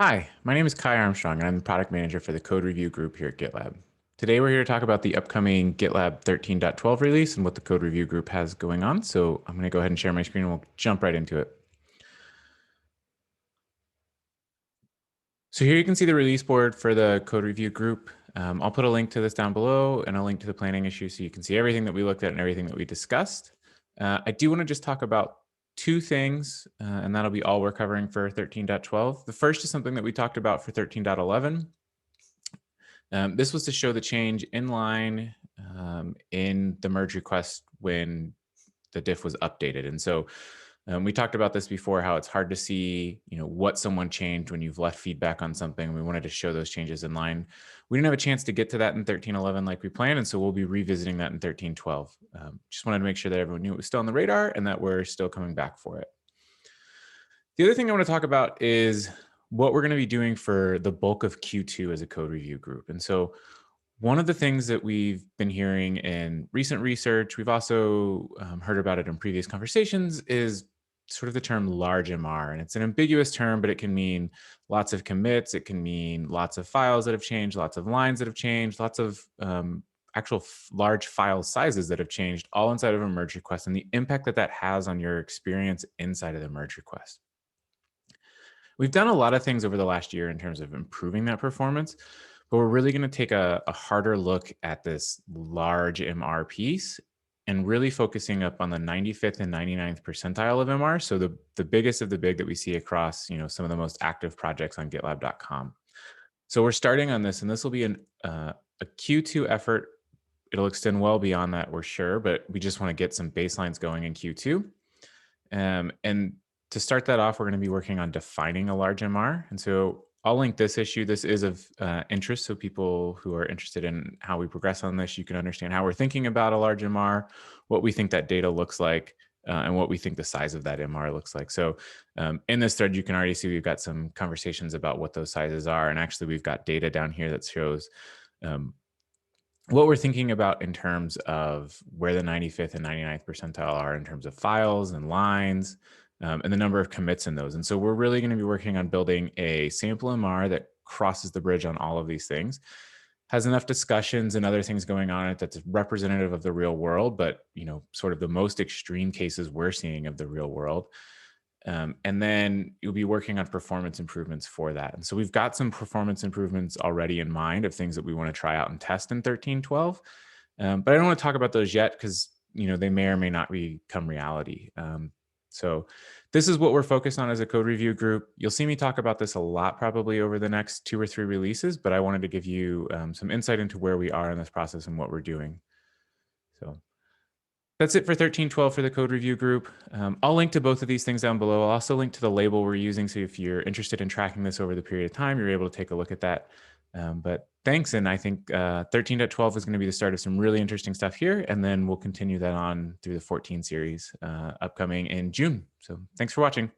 Hi, my name is Kai Armstrong, and I'm the product manager for the code review group here at GitLab. Today, we're here to talk about the upcoming GitLab 13.12 release and what the code review group has going on. So I'm going to go ahead and share my screen and we'll jump right into it. So here you can see the release board for the code review group. I'll put a link to this down below and a link to the planning issue so you can see everything that we looked at and everything that we discussed. I do want to just talk about two things, and that'll be all we're covering for 13.12. The first is something that we talked about for 13.11. This was to show the change in line in the merge request when the diff was updated. And so we talked about this before, how it's hard to see, what someone changed when you've left feedback on something. We wanted to show those changes in line. We didn't have a chance to get to that in 13.11 like we planned, and so we'll be revisiting that in 13.12. Just wanted to make sure that everyone knew it was still on the radar and that we're still coming back for it. The other thing I want to talk about is what we're going to be doing for the bulk of Q2 as a code review group. And so one of the things that we've been hearing in recent research, we've also heard about it in previous conversations, is sort of the term Largemr. And it's an ambiguous term, but it can mean lots of commits. It can mean lots of files that have changed, lots of lines that have changed, lots of actual large file sizes that have changed, all inside of a merge request, and the impact that that has on your experience inside of the merge request. We've done a lot of things over the last year in terms of improving that performance, but we're really going to take a harder look at this Largemr piece and really focusing up on the 95th and 99th percentile of MR. So the biggest of the big that we see across, some of the most active projects on GitLab.com. So we're starting on this, and this will be a Q2 effort. It'll extend well beyond that, we're sure, but we just want to get some baselines going in Q2. And to start that off, we're going to be working on defining a Largemr. And so I'll link this issue. This is of interest. So people who are interested in how we progress on this, you can understand how we're thinking about a Largemr, what we think that data looks like, and what we think the size of that MR looks like. So in this thread, you can already see we've got some conversations about what those sizes are. And actually, we've got data down here that shows what we're thinking about in terms of where the 95th and 99th percentile are in terms of files and lines, and the number of commits in those. And so we're really going to be working on building a sample MR that crosses the bridge on all of these things, has enough discussions and other things going on it that's representative of the real world, but sort of the most extreme cases we're seeing of the real world. And then you'll be working on performance improvements for that. And so we've got some performance improvements already in mind of things that we want to try out and test in 13.12. But I don't want to talk about those yet because they may or may not become reality. So this is what we're focused on as a code review group. You'll see me talk about this a lot probably over the next 2 or 3 releases, but I wanted to give you some insight into where we are in this process and what we're doing. So that's it for 13.12 for the code review group. I'll link to both of these things down below. I'll also link to the label we're using. So if you're interested in tracking this over the period of time, you're able to take a look at that. But thanks. And I think 13.12 is going to be the start of some really interesting stuff here. And then we'll continue that on through the 14 series upcoming in June. So thanks for watching.